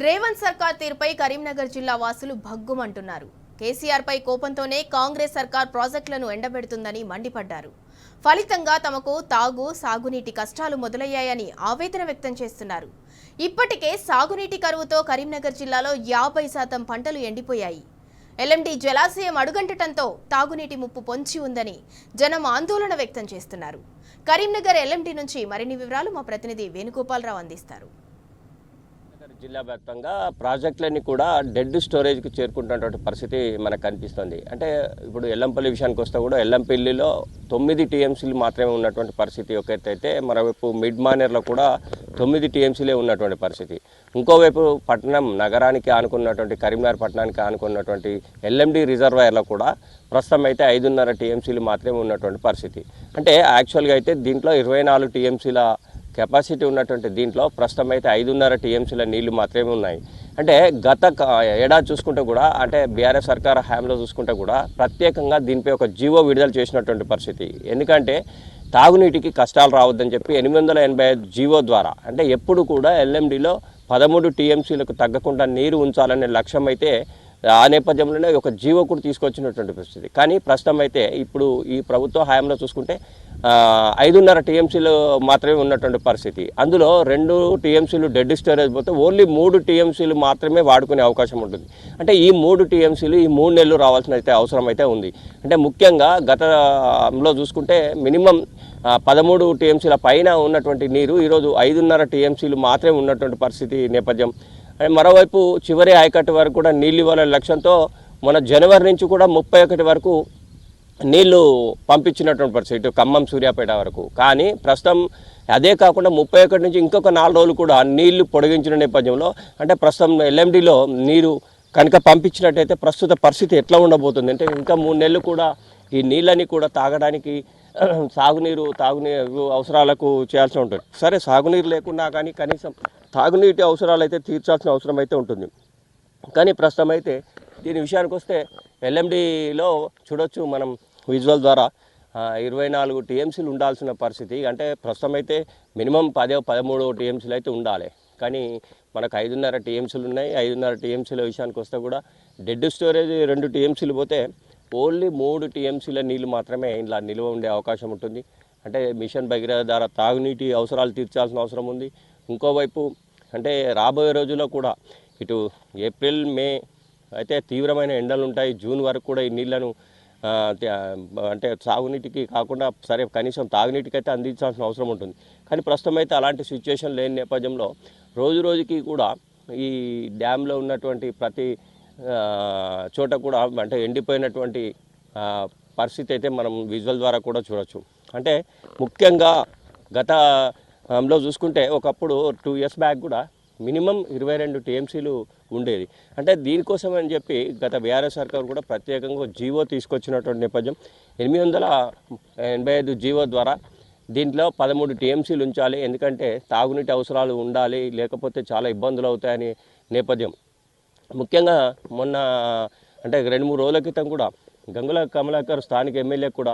రేవంత్ సర్కార్ తీరుపై కరీంనగర్ జిల్లా వాసులు భగ్గుమంటున్నారు. కేసీఆర్ పై కోపంతోనే కాంగ్రెస్ సర్కార్ ప్రాజెక్టులను ఎండబెడుతుందని మండిపడ్డారు. ఫలితంగా తమకు సాగునీటి కష్టాలు మొదలయ్యాయని ఆవేదన వ్యక్తం చేస్తున్నారు. ఇప్పటికే సాగునీటి కరువుతో కరీంనగర్ జిల్లాలో 50% పంటలు ఎండిపోయాయి. ఎల్ఎండి జలాశయం అడుగంటటంతో తాగునీటి ముప్పు పొంచి ఉందని జనం ఆందోళన వ్యక్తం చేస్తున్నారు. కరీంనగర్ ఎల్ఎండి నుంచి మరిన్ని వివరాలు మా ప్రతినిధి వేణుగోపాలరావు అందిస్తారు. జిల్లా వ్యాప్తంగా ప్రాజెక్టులన్నీ కూడా డెడ్ స్టోరేజ్కి చేరుకుంటున్నటువంటి పరిస్థితి మనకు కనిపిస్తుంది. అంటే ఇప్పుడు ఎల్లంపల్లి విషయానికి వస్తే కూడా ఎల్లంపల్లిలో 9 టీఎంసీలు మాత్రమే ఉన్నటువంటి పరిస్థితి ఒక ఎత్తు అయితే, మరోవైపు మిడ్ మానేర్లో కూడా 9 టీఎంసీలే ఉన్నటువంటి పరిస్థితి. ఇంకోవైపు పట్టణం నగరానికి ఆనుకున్నటువంటి కరీంనగర్ పట్టణానికి ఆనుకున్నటువంటి ఎల్ఎండి రిజర్వాయర్లో కూడా ప్రస్తుతం అయితే 5.5 టీఎంసీలు మాత్రమే ఉన్నటువంటి పరిస్థితి. అంటే యాక్చువల్గా అయితే దీంట్లో 24 టీఎంసీల కెపాసిటీ ఉన్నటువంటి దీంట్లో ప్రస్తుతం అయితే 5.5 టీఎంసీల నీళ్లు మాత్రమే ఉన్నాయి. అంటే గత ఏడాది చూసుకుంటే కూడా, అంటే బీఆర్ఎస్ సర్కార్ హయాంలో చూసుకుంటే కూడా ప్రత్యేకంగా దీనిపై ఒక జీవో విడుదల చేసినటువంటి పరిస్థితి. ఎందుకంటే తాగునీటికి కష్టాలు రావద్దని చెప్పి 885 జీవో ద్వారా, అంటే ఎప్పుడు కూడా ఎల్ఎండిలో 13 టీఎంసీలకు తగ్గకుండా నీరు ఉంచాలనే లక్ష్యం అయితే ఆ నేపథ్యంలోనే ఒక జీవో కూడా తీసుకొచ్చినటువంటి పరిస్థితి. కానీ ప్రస్తుతం అయితే ఇప్పుడు ఈ ప్రభుత్వ హయాంలో చూసుకుంటే 5.5 టీఎంసీలు మాత్రమే ఉన్నటువంటి పరిస్థితి. అందులో 2 టీఎంసీలు డెడ్ స్టోరేజ్ పోతే ఓన్లీ 3 టీఎంసీలు మాత్రమే వాడుకునే అవకాశం ఉంటుంది. అంటే ఈ 3 టీఎంసీలు ఈ 3 నెలలు రావాల్సిన అయితే అవసరం అయితే ఉంది. అంటే ముఖ్యంగా గతంలో చూసుకుంటే మినిమం 13 టీఎంసీల పైన ఉన్నటువంటి నీరు ఈరోజు 5.5 టీఎంసీలు మాత్రమే ఉన్నటువంటి పరిస్థితి నేపథ్యం. మరోవైపు చివరి ఆయకట్టు వరకు కూడా నీళ్ళు ఇవ్వాలనే లక్ష్యంతో మన జనవరి నుంచి కూడా 31 వరకు నీళ్లు పంపించినటువంటి పరిస్థితి, ఇటు ఖమ్మం సూర్యాపేట వరకు. కానీ ప్రస్తుతం అదే కాకుండా 31 నుంచి ఇంకొక 4 రోజులు కూడా నీళ్లు పొడిగించిన నేపథ్యంలో, అంటే ప్రస్తుతం ఎల్ఎండిలో నీరు కనుక పంపించినట్టయితే ప్రస్తుత పరిస్థితి ఎట్లా ఉండబోతుంది అంటే, ఇంకా 3 నెలలు కూడా ఈ నీళ్ళని కూడా తాగడానికి తాగునీరు అవసరాలకు చేయాల్సి ఉంటుంది. సరే, సాగునీరు లేకున్నా కానీ కనీసం తాగునీటి అవసరాలు అయితే తీర్చాల్సిన అవసరం అయితే ఉంటుంది. కానీ ప్రస్తుతం అయితే దీని విషయానికి వస్తే ఎల్ఎండిలో చూడొచ్చు మనం విజువల్ ద్వారా 24 టీఎంసీలు ఉండాల్సిన పరిస్థితి. అంటే ప్రస్తుతం అయితే మినిమం 13 టీఎంసీలు అయితే ఉండాలి. కానీ మనకు 5.5 టీఎంసీలు ఉన్నాయి. 5.5 టీఎంసీల విషయానికి వస్తే కూడా డెడ్ స్టోరేజ్ 2 టీఎంసీలు పోతే ఓన్లీ 3 టీఎంసీల నీళ్ళు మాత్రమే ఇలా నిల్వ ఉండే అవకాశం ఉంటుంది. అంటే మిషన్ భగీరథ ద్వారా తాగునీటి అవసరాలు తీర్చాల్సిన అవసరం ఉంది. ఇంకోవైపు అంటే రాబోయే రోజుల్లో కూడా ఇటు ఏప్రిల్ మే అయితే తీవ్రమైన ఎండలు ఉంటాయి. జూన్ వరకు కూడా ఈ నీళ్లను అంటే సాగునీటికి కాకుండా సరే కనీసం తాగునీటికి అయితే అందించాల్సిన అవసరం ఉంటుంది. కానీ ప్రస్తుతం అయితే అలాంటి సిచ్యువేషన్ లేని నేపథ్యంలో రోజు రోజుకి కూడా ఈ డ్యాంలో ఉన్నటువంటి ప్రతి చోట కూడా అంటే ఎండిపోయినటువంటి పరిస్థితి అయితే మనం విజువల్ ద్వారా కూడా చూడవచ్చు. అంటే ముఖ్యంగా గతంలో చూసుకుంటే ఒకప్పుడు 2 years బ్యాక్ కూడా మినిమం 22 టీఎంసీలు ఉండేది. అంటే దీనికోసం అని చెప్పి గత బీఆర్ఎస్ సర్కార్ కూడా ప్రత్యేకంగా జీవో తీసుకొచ్చినటువంటి నేపథ్యం. 885 జీవో ద్వారా దీంట్లో 13 టీఎంసీలు ఉంచాలి, ఎందుకంటే తాగునీటి అవసరాలు ఉండాలి, లేకపోతే చాలా ఇబ్బందులు అవుతాయని నేపథ్యం. ముఖ్యంగా మొన్న అంటే 2-3 రోజుల క్రితం కూడా గంగుల కమలాకర్ స్థానిక ఎమ్మెల్యే కూడా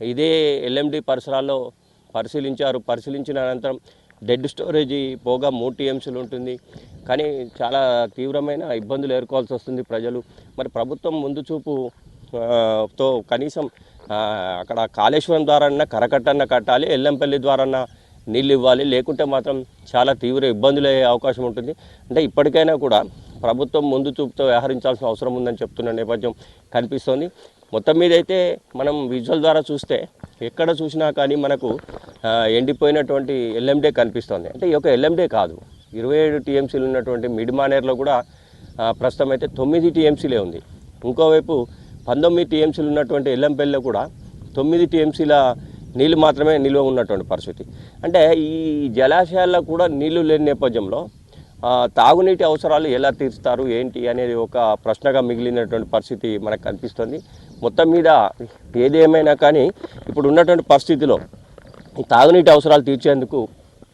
ఇదే ఎల్ఎండి పరిసరాల్లో పరిశీలించిన అనంతరం డెడ్ స్టోరేజీ పోగా 3 టీఎంసీలు ఉంటుంది. కానీ చాలా తీవ్రమైన ఇబ్బందులు ఎదుర్కోవాల్సి వస్తుంది ప్రజలు. మరి ప్రభుత్వం ముందు చూపుతో కనీసం అక్కడ కాళేశ్వరం ద్వారా కరకట్టన్న కట్టాలి, ఎల్లంపల్లి ద్వారా నీళ్ళు ఇవ్వాలి, లేకుంటే మాత్రం చాలా తీవ్ర ఇబ్బందులు అయ్యే అవకాశం ఉంటుంది. అంటే ఇప్పటికైనా కూడా ప్రభుత్వం ముందు చూపుతో వ్యవహరించాల్సిన అవసరం ఉందని చెప్తున్న నేపథ్యం కనిపిస్తోంది. మొత్తం మీద అయితే మనం విజువల్ ద్వారా చూస్తే ఎక్కడ చూసినా కానీ మనకు ఎండిపోయినటువంటి ఎల్ఎండే కనిపిస్తుంది. అంటే ఈ యొక్క ఎల్ఎండే కాదు, 27 టీఎంసీలు ఉన్నటువంటి మిడ్ మానేర్లో కూడా ప్రస్తుతం అయితే 9 టీఎంసీలే ఉంది. ఇంకోవైపు 19 టీఎంసీలు ఉన్నటువంటి ఎల్లంపల్లిలో కూడా 9 టీఎంసీల నీళ్ళు మాత్రమే నిల్వ ఉన్నటువంటి పరిస్థితి. అంటే ఈ జలాశయాల్లో కూడా నీళ్లు లేని నేపథ్యంలో తాగునీటి అవసరాలు ఎలా తీరుస్తారు ఏంటి అనేది ఒక ప్రశ్నగా మిగిలినటువంటి పరిస్థితి మనకు కనిపిస్తుంది. మొత్తం మీద ఏదేమైనా కానీ ఇప్పుడు ఉన్నటువంటి పరిస్థితిలో తాగునీటి అవసరాలు తీర్చేందుకు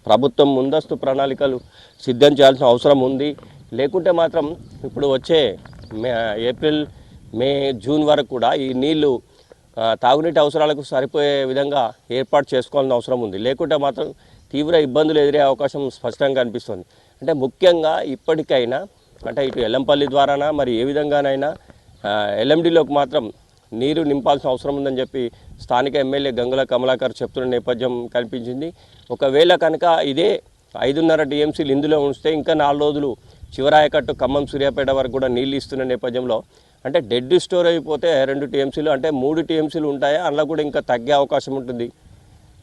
ప్రభుత్వం ముందస్తు ప్రణాళికలు సిద్ధం చేయాల్సిన అవసరం ఉంది. లేకుంటే మాత్రం ఇప్పుడు వచ్చే ఏప్రిల్ మే జూన్ వరకు కూడా ఈ నీళ్లు తాగునీటి అవసరాలకు సరిపోయే విధంగా ఏర్పాటు చేసుకోవాల్సిన అవసరం ఉంది. లేకుంటే మాత్రం తీవ్ర ఇబ్బందులు ఎదురే అవకాశం స్పష్టంగా కనిపిస్తుంది. అంటే ముఖ్యంగా ఇప్పటికైనా అంటే ఇటు ఎల్లంపల్లి ద్వారానా మరి ఏ విధంగానైనా ఎల్ఎండిలోకి మాత్రం నీరు నింపాల్సిన అవసరం ఉందని చెప్పి స్థానిక ఎమ్మెల్యే గంగుల కమలాకర్ చెప్తున్న నేపథ్యం కనిపించింది. ఒకవేళ కనుక ఇదే 5.5 టీఎంసీలు ఇందులో ఉంచితే ఇంకా 4 రోజులు చివరాయకట్టు ఖమ్మం సూర్యాపేట వరకు కూడా నీళ్ళు ఇస్తున్న నేపథ్యంలో అంటే డెడ్ స్టోర్ అయిపోతే 2 టీఎంసీలు అంటే 3 టీఎంసీలు ఉంటాయా, అందులో కూడా ఇంకా తగ్గే అవకాశం ఉంటుంది.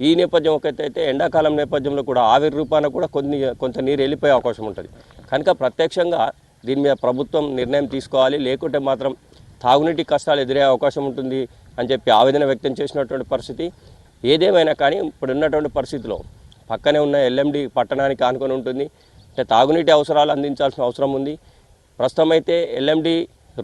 ఈ నేపథ్యం ఒకటైతే ఎండాకాలం నేపథ్యంలో కూడా ఆవిరి రూపాన కూడా కొంత నీరు వెళ్ళిపోయే అవకాశం ఉంటుంది. కనుక ప్రత్యక్షంగా దీని మీద ప్రభుత్వం నిర్ణయం తీసుకోవాలి, లేకుంటే మాత్రం తాగునీటి కష్టాలు ఎదురయ్యే అవకాశం ఉంటుంది అని చెప్పి ఆవేదన వ్యక్తం చేసినటువంటి పరిస్థితి. ఏదేమైనా కానీ ఇప్పుడు ఉన్నటువంటి పరిస్థితిలో పక్కనే ఉన్న ఎల్ఎండి పట్టణానికి ఆనుకొని ఉంటుంది. అంటే తాగునీటి అవసరాలు అందించాల్సిన అవసరం ఉంది. ప్రస్తుతం అయితే ఎల్ఎండి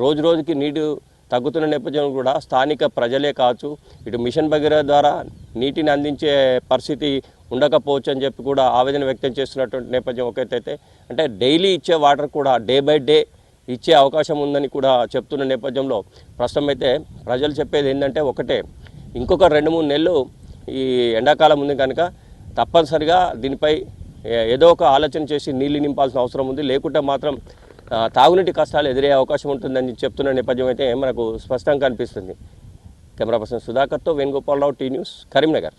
రోజు రోజుకి నీరు తగ్గుతున్న నేపథ్యంలో కూడా స్థానిక ప్రజలే కావచ్చు, ఇటు మిషన్ భగీరథ ద్వారా నీటిని అందించే పరిస్థితి ఉండకపోవచ్చు అని చెప్పి కూడా ఆవేదన వ్యక్తం చేస్తున్నటువంటి నేపథ్యం ఒకటైతే అంటే డైలీ ఇచ్చే వాటర్ కూడా డే బై డే ఇచ్చే అవకాశం ఉందని కూడా చెప్తున్న నేపథ్యంలో ప్రస్తుతం అయితే ప్రజలు చెప్పేది ఏంటంటే ఒకటే, ఇంకొక 2-3 నెలలు ఈ ఎండాకాలం ఉంది కనుక తప్పనిసరిగా దీనిపై ఏదో ఒక ఆలోచన చేసి నీళ్ళు నింపాల్సిన అవసరం ఉంది, లేకుంటే మాత్రం తాగునీటి కష్టాలు ఎదురయ్యే అవకాశం ఉంటుందని చెప్తున్న నేపథ్యం అయితే మనకు స్పష్టంగా కనిపిస్తుంది. కెమెరా పర్సన్ సుధాకర్తో వేణుగోపాలరావు, టీ న్యూస్, కరీంనగర్.